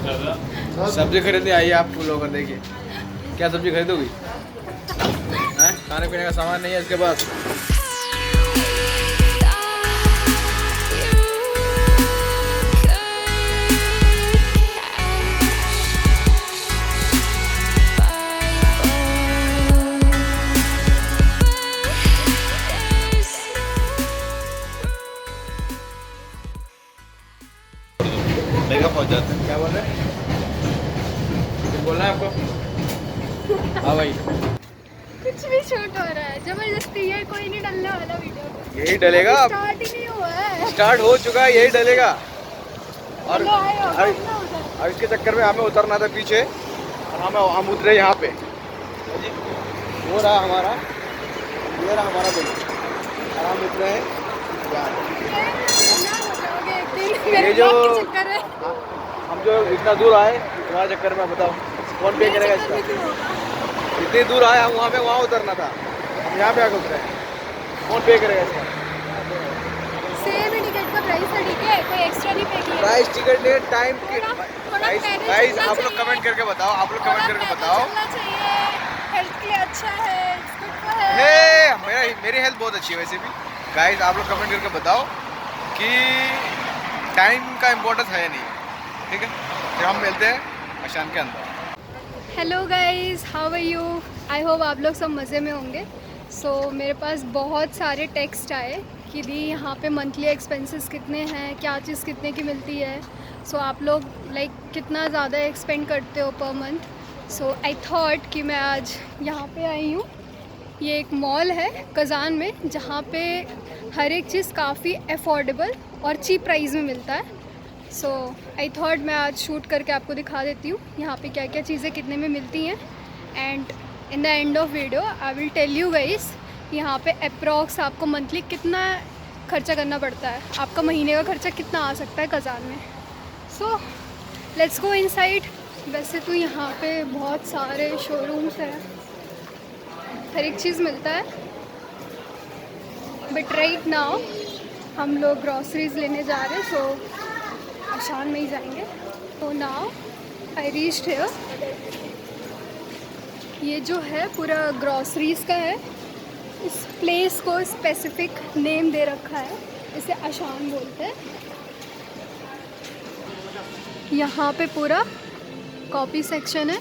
सब्जी खरीदने आई है आप लोग, देखिए क्या सब्जी खरीदोगी? खाने पीने का सामान नहीं है इसके पास। मेगा पहुंच जाते हैं। क्या बोल रहे हैं? कुछ बोलना है आपको? हाँ भाई, कुछ भी शूट हो रहा है जबरदस्ती, ये कोई नहीं डलने वाला वीडियो। यही डलेगा। स्टार्ट ही नहीं हुआ है। स्टार्ट हो चुका है, यही डलेगा। और चलो आए हो, बैठना उधर। अब इसके चक्कर में हमें उतरना था पीछे, और हम उतरे यहाँ पे। जी वो रहा हमारा, ये रहा हमारा बिल, और हम उतरे हैं ये जो हम जो इतना दूर आए तुम्हारे चक्कर में। बताओ कौन पे करेगा इसका? इतनी दूर आए हम, वहाँ उतरना था, हम यहाँ पे आकर उतरे हैं। कौन पे करेगा इसका? सेम ही टिकट का प्राइस है, ठीक है, कोई एक्स्ट्रा नहीं पे किया। प्राइस टिकट नहीं, टाइम की। गाइस गाइस आप लोग कमेंट करके बताओ, आप लोग कमेंट करके बताओ। हेल्थ के लिए अच्छा है। मेरी हेल्थ बहुत अच्छी है वैसे भी। गाइस आप लोग कमेंट करके बताओ कि टाइम का इम्पोर्टेंस है या नहीं, ठीक है? फिर हम मिलते हैं आशान के अंदर। Hello guys, how are you? I hope आप लोग सब मज़े में होंगे। सो मेरे पास बहुत सारे टेक्स्ट आए कि दी यहाँ पे मंथली एक्सपेंसेस कितने हैं, क्या चीज़ कितने की मिलती है। सो आप लोग लाइक कितना ज़्यादा एक्सपेंड करते हो per month. So I thought कि मैं आज यहाँ पे आई हूँ। ये एक मॉल है कज़ान में, जहाँ पे हर एक चीज़ काफ़ी अफोर्डेबल और चीप प्राइस में मिलता है। सो आई थॉट मैं आज शूट करके आपको दिखा देती हूँ यहाँ पे क्या क्या चीज़ें कितने में मिलती हैं। And in the end of video I will tell you guys यहाँ पे अप्रॉक्स आपको मंथली कितना खर्चा करना पड़ता है, आपका महीने का खर्चा कितना आ सकता है कज़ान में। So let's go inside. वैसे तो यहाँ पे बहुत सारे शोरूम्स हैं, हर एक चीज़ मिलता है, बट राइट नाउ हम लोग ग्रॉसरीज लेने जा रहे हैं। सो आशान में ही जाएंगे। तो नाउ आई रीच्ड हियर। ये जो है पूरा ग्रॉसरीज का है। इस प्लेस को स्पेसिफिक नेम दे रखा है, इसे आशान बोलते हैं। यहाँ पे पूरा कॉपी सेक्शन है,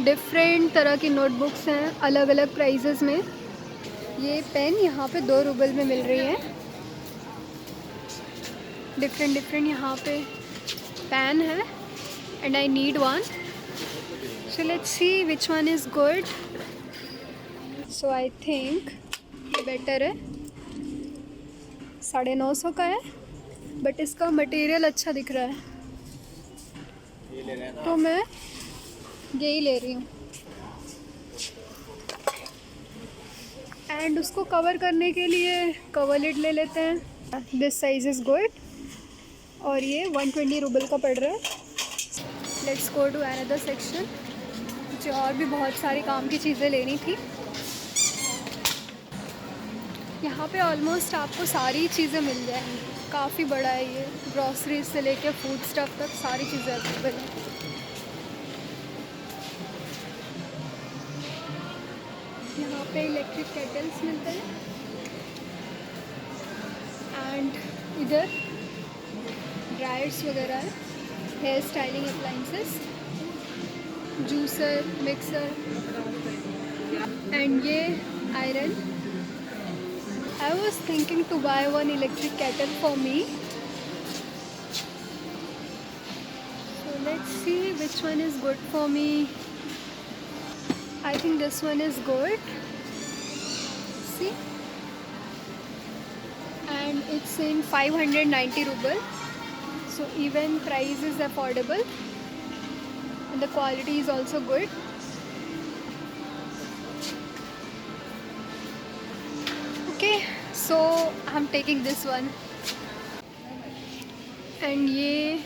डिफरेंट तरह की नोटबुक्स हैं अलग अलग प्राइजेज़ में। ये पेन यहाँ पे 2 रूबल में मिल रही है। डिफरेंट यहाँ पे पेन है and I need one. So let's see which one is good. So I think ये बेटर है। 950 का है, बट इसका मटेरियल अच्छा दिख रहा है, तो मैं यही ले रही हूँ। एंड उसको कवर करने के लिए कवर लिड ले लेते हैं। दिस साइज इज़ गुड, और ये 120 रूबल का पड़ रहा है। Let's go to another section. मुझे और भी बहुत सारी काम की चीज़ें लेनी थी। यहाँ पे ऑलमोस्ट आपको सारी चीज़ें मिल जाएंगी, काफ़ी बड़ा है ये, ग्रॉसरीज से लेके फूड स्टफ तक सारी चीज़ें अवेलेबल हैं। यहाँ पे इलेक्ट्रिक केटल्स मिलते हैं, एंड इधर ड्रायर्स वगैरह है, hair styling appliances, juicer, mixer, and ये iron. I was thinking to buy one electric kettle for me. So let's see which one is good for me. I think this one is good. See? And it's in 590 ruble. So even price is affordable. And the quality is also good. Okay, so I'm taking this one. And ये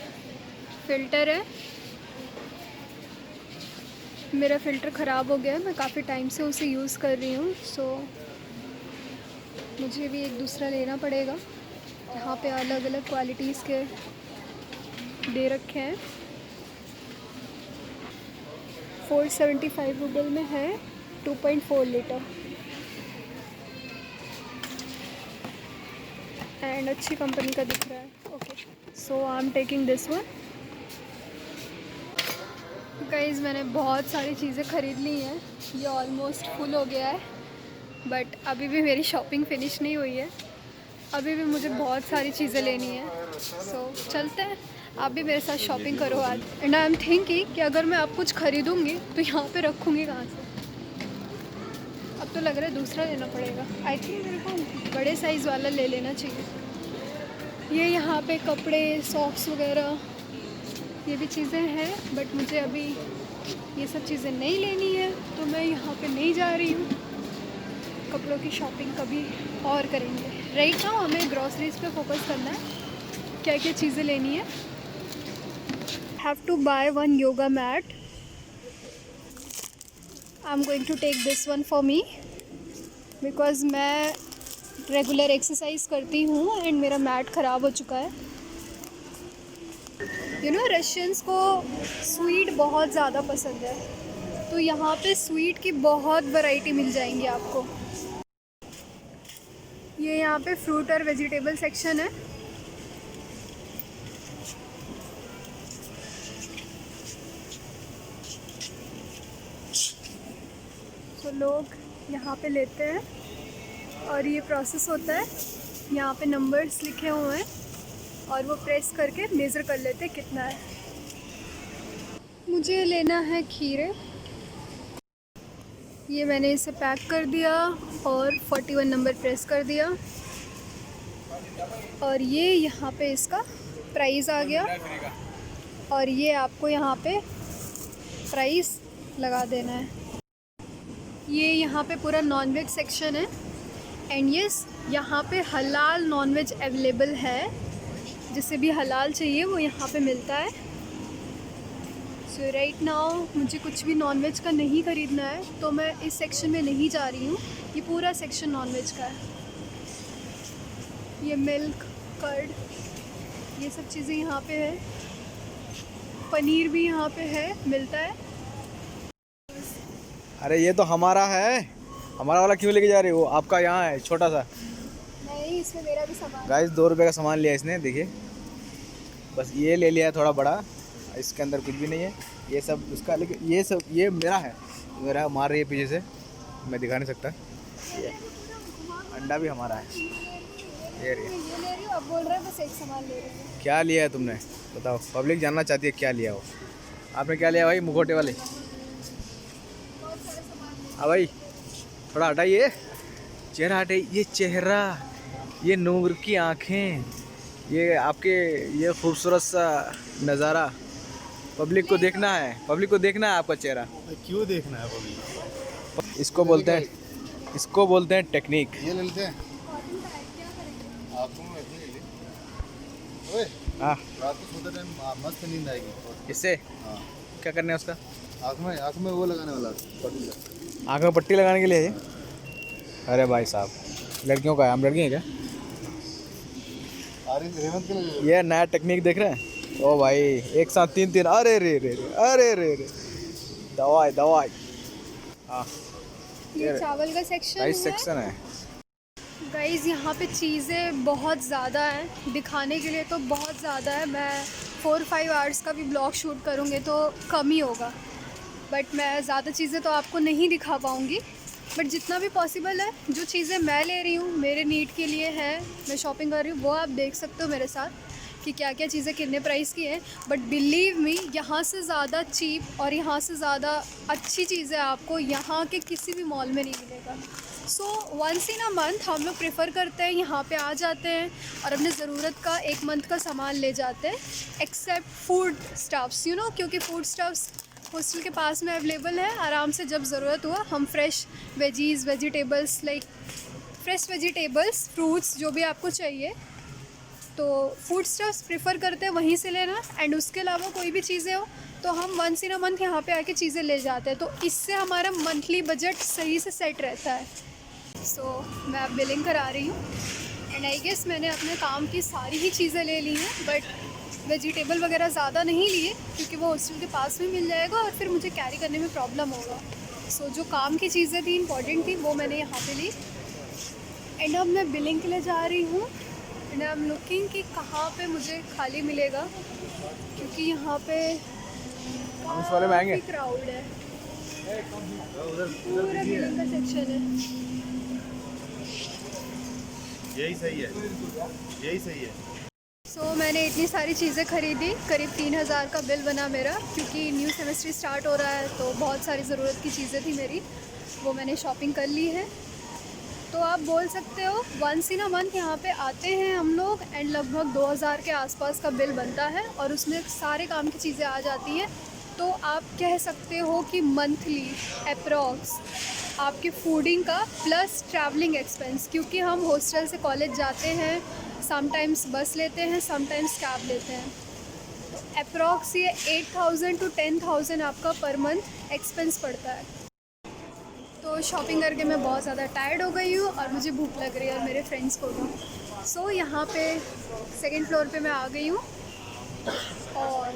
filter है, मेरा filter ख़राब हो गया है, मैं काफ़ी time से उसे यूज़ कर रही हूँ। सो मुझे भी एक दूसरा लेना पड़ेगा। यहाँ पे अलग अलग क्वालिटीज़ के दे रखे हैं। 475 रूबल में है, 2.4 लीटर एंड अच्छी कंपनी का दिख रहा है। Okay, so I am taking this one. Guys मैंने बहुत सारी चीज़ें ख़रीद ली हैं, ये ऑलमोस्ट फुल हो गया है, बट अभी भी मेरी शॉपिंग फिनिश नहीं हुई है। अभी भी मुझे बहुत सारी चीज़ें लेनी है। सो चलते हैं, आप भी मेरे साथ शॉपिंग करो आज। एंड आई एम थिंकिंग कि अगर मैं अब कुछ ख़रीदूँगी तो यहाँ पे रखूँगी कहाँ से। अब तो लग रहा है दूसरा लेना पड़ेगा। आई थिंक मेरे को बड़े साइज़ वाला ले लेना चाहिए। ये यहाँ पे कपड़े, सॉक्स वगैरह ये भी चीज़ें हैं, बट मुझे अभी ये सब चीज़ें नहीं लेनी है, तो मैं यहाँ पे नहीं जा रही हूँ। कपड़ों की शॉपिंग कभी और करेंगे। राइट नाउ हमें ग्रॉसरीज पे फोकस करना है, क्या क्या चीज़ें लेनी है। Have to buy one yoga mat. I am going to take this one for me because मैं रेगुलर एक्सरसाइज करती हूँ एंड मेरा मैट ख़राब हो चुका है। यू नो रशियंस को स्वीट बहुत ज़्यादा पसंद है, तो यहाँ पे स्वीट की बहुत वैरायटी मिल जाएंगी आपको। ये यहाँ पे फ्रूट और वेजिटेबल सेक्शन है। तो लोग यहाँ पे लेते हैं और ये प्रोसेस होता है, यहाँ पे नंबर्स लिखे हुए हैं और वो प्रेस करके मेज़र कर लेते हैं कितना है। मुझे लेना है खीरे, ये मैंने इसे पैक कर दिया और 41 नंबर प्रेस कर दिया और ये यहाँ पे इसका प्राइस आ गया और ये आपको यहाँ पे प्राइस लगा देना है। ये यहाँ पे पूरा नॉनवेज सेक्शन है एंड यस यहाँ पे हलाल नॉनवेज अवेलेबल है, जिसे भी हलाल चाहिए वो यहाँ पे मिलता है। सो राइट नाउ मुझे कुछ भी नॉनवेज का नहीं ख़रीदना है, तो मैं इस सेक्शन में नहीं जा रही हूँ। ये पूरा सेक्शन नॉनवेज का है। ये मिल्क, कर्ड, ये सब चीज़ें यहाँ पे है। पनीर भी यहाँ पे है, मिलता है। अरे ये तो हमारा है, हमारा वाला क्यों लेके जा रही हो? आपका यहाँ है छोटा सा। नहीं, इसमें मेरा भी सामान। गाइस 2 रुपये का सामान लिया इसने, देखिए बस ये ले लिया है थोड़ा बड़ा, इसके अंदर कुछ भी नहीं है। ये सब उसका, लेकिन ये सब ये मेरा है, मेरा मार रही है पीछे से, मैं दिखा नहीं सकता। ये अंडा भी हमारा है। ये ले रही हूँ, अब बोल रहा है बस एक सामान ले रही हूँ। क्या लिया है तुमने, बताओ, पब्लिक जानना चाहती है क्या लिया हो। आपने क्या लिया भाई, मुखोटे वाले? हाँ भाई, थोड़ा हटाइए, चेहरा हटाइए। ये चेहरा, ये नूर की आँखें, ये आपके ये खूबसूरत सा नज़ारा, पब्लिक को देखना है, पब्लिक को देखना है आपका चेहरा। क्यों देखना है पब्लिक? इसको बोलते हैं टेक्निक। ये ले लेते हैं। आपको मैं ले ले। ओए, हाँ, रात को सोते टाइम मस्त नींद आएगी। इससे हाँ, क्या करना है उसका? आँख में वो लगाने वाला पट्टी। आँख में पट्टी लगाने के लिए है। अरे भाई साहब, लड़कियों का है, हम लड़की हैं क्या? रेवंत के लिए ये नया टेक्निक देख रहे हैं? ओ भाई, एक साथ 3-3, अरे रे रे रे, अरे रे रे, दवाई। हाँ, ये चावल का सेक्शन है। गाइज़ यहाँ पे चीज़ें बहुत ज़्यादा हैं, दिखाने के लिए तो बहुत ज़्यादा है। मैं 4-5 आवर्स का भी ब्लॉग शूट करूँगी तो कम ही होगा, बट मैं ज़्यादा चीज़ें तो आपको नहीं दिखा पाऊँगी। बट जितना भी पॉसिबल है, जो चीज़ें मैं ले रही हूँ मेरे नीड के लिए है, मैं शॉपिंग कर रही हूँ, वो आप देख सकते हो मेरे साथ कि क्या क्या चीज़ें कितने प्राइस की हैं। बट बिलीव मी, यहाँ से ज़्यादा चीप और यहाँ से ज़्यादा अच्छी चीज़ें आपको यहाँ के किसी भी मॉल में नहीं मिलेगा। So once in a month हम लोग प्रेफर करते हैं यहाँ पे आ जाते हैं और अपने ज़रूरत का 1 मंथ का सामान ले जाते हैं, except food stuffs, you know, क्योंकि फूड स्टफ्स हॉस्टल के पास में अवेलेबल है। आराम से जब ज़रूरत हुआ हम fresh vegetables, like fresh vegetables, fruits, जो भी आपको चाहिए, तो फूड स्टफ्स प्रेफर करते हैं वहीं से लेना। एंड उसके अलावा कोई भी चीज़ें हो तो हम वंस इन अ मंथ यहाँ पे आके चीज़ें ले जाते हैं, तो इससे हमारा मंथली बजट सही से सेट रहता है। सो मैं अब बिलिंग करा रही हूँ एंड आई गेस मैंने अपने काम की सारी ही चीज़ें ले ली हैं, बट वेजिटेबल वगैरह ज़्यादा नहीं लिए क्योंकि वो हॉस्टल के पास में मिल जाएगा और फिर मुझे कैरी करने में प्रॉब्लम होगा। सो जो काम की चीज़ें थी इंपॉर्टेंट थी वो मैंने यहाँ पे ली। एंड अब मैं बिलिंग के लिए जा रही हूँ एंड आई एम लुकिंग कि कहाँ पे मुझे खाली मिलेगा क्योंकि यहाँ पे वाले महंगे क्राउड है, पूरा बिलिंग का सेक्शन है। यही सही है, यही सही है। सो मैंने इतनी सारी चीज़ें खरीदी, करीब 3000 का बिल बना मेरा क्योंकि न्यू सेमेस्टर स्टार्ट हो रहा है तो बहुत सारी ज़रूरत की चीज़ें थी मेरी, वो मैंने शॉपिंग कर ली है। तो आप बोल सकते हो वंस इन अ मंथ यहाँ पे आते हैं हम लोग एंड लगभग 2000 के आसपास का बिल बनता है और उसमें सारे काम की चीज़ें आ जाती हैं। तो आप कह सकते हो कि मंथली अप्रॉक्स आपके फूडिंग का प्लस ट्रैवलिंग एक्सपेंस, क्योंकि हम हॉस्टल से कॉलेज जाते हैं, समटाइम्स बस लेते हैं, समटाइम्स कैब लेते हैं, अप्रॉक्स ये 8000 to 10,000 आपका पर मंथ एक्सपेंस पड़ता है। तो शॉपिंग करके मैं बहुत ज़्यादा टायर्ड हो गई हूँ और मुझे भूख लग रही है और मेरे फ्रेंड्स को भी। सो यहाँ पे 2nd फ्लोर पे मैं आ गई हूँ और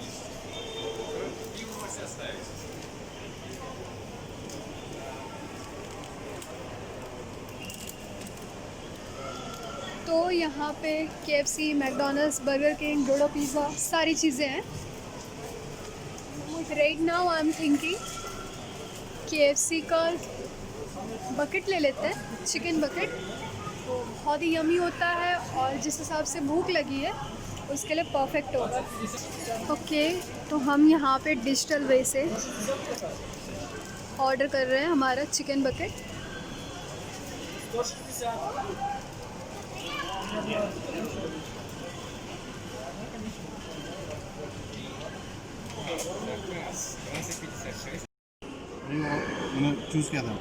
तो यहाँ पे KFC, McDonald's, Burger King, Dodo pizza सारी चीज़ें हैं। Right now I am thinking KFC का बकेट ले लेते हैं, चिकन बकेट, तो बहुत ही यमी होता है और जिस हिसाब से भूख लगी है उसके लिए परफेक्ट होगा। ओके, तो हम यहाँ पे डिजिटल वे से ऑर्डर कर रहे हैं हमारा चिकन बकेट। मैंने चूज़ किया था।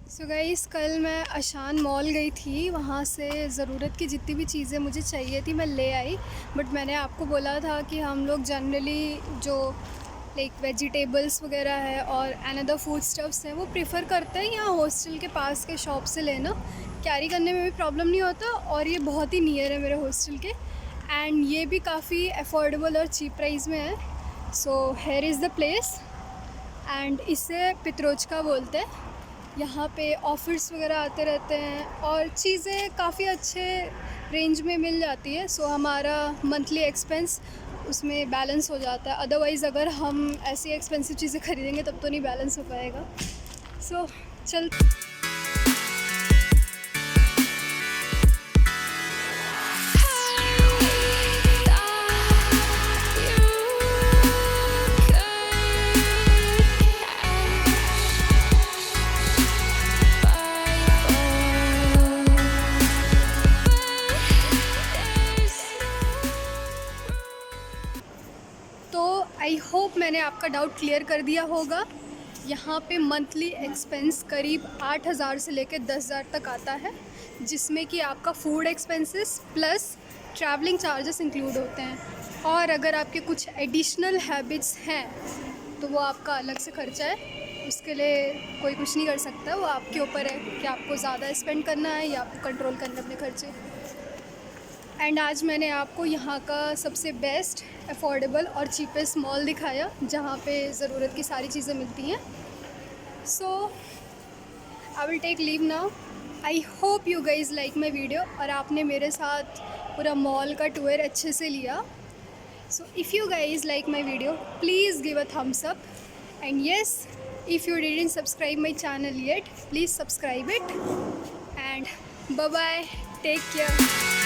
सो गाइस, कल मैं आशान मॉल गई थी, वहाँ से ज़रूरत की जितनी भी चीज़ें मुझे चाहिए थी मैं ले आई। बट मैंने आपको बोला था कि हम लोग जनरली जो लाइक वेजिटेबल्स वगैरह है और अनदर फूड स्टफ्स हैं वो प्रेफर करते हैं यहाँ हॉस्टल के पास के शॉप से लेना, कैरी करने में भी प्रॉब्लम नहीं होता और ये बहुत ही नियर है मेरे हॉस्टल के एंड ये भी काफ़ी अफोर्डेबल और चीप प्राइस में है। So here is the place and इसे पित्रोचका बोलते हैं। यहाँ पे ऑफ़र्स वगैरह आते रहते हैं और चीज़ें काफ़ी अच्छे रेंज में मिल जाती है। सो हमारा मंथली एक्सपेंस उसमें बैलेंस हो जाता है। अदरवाइज़ अगर हम ऐसी एक्सपेंसिव चीज़ें खरीदेंगे तब तो नहीं बैलेंस हो पाएगा। सो चल आई होप मैंने आपका डाउट क्लियर कर दिया होगा। यहाँ पे मंथली एक्सपेंस करीब 8000 से लेकर 10,000 तक आता है, जिसमें कि आपका food expenses plus travelling charges include होते हैं। और अगर आपके कुछ एडिशनल हैबिट्स हैं तो वो आपका अलग से खर्चा है, उसके लिए कोई कुछ नहीं कर सकता, वो आपके ऊपर है कि आपको ज़्यादा स्पेंड करना है या आपको कंट्रोल करना अपने खर्चे। एंड आज मैंने आपको यहाँ का सबसे बेस्ट, अफोर्डेबल और चीपेस्ट मॉल दिखाया जहाँ पे ज़रूरत की सारी चीज़ें मिलती हैं। So I will take leave now. I hope you guys like my video और आपने मेरे साथ पूरा मॉल का टूर अच्छे से लिया। So if you guys like my video please give a thumbs up and yes, if you didn't subscribe my channel yet please subscribe it and bye bye, take care.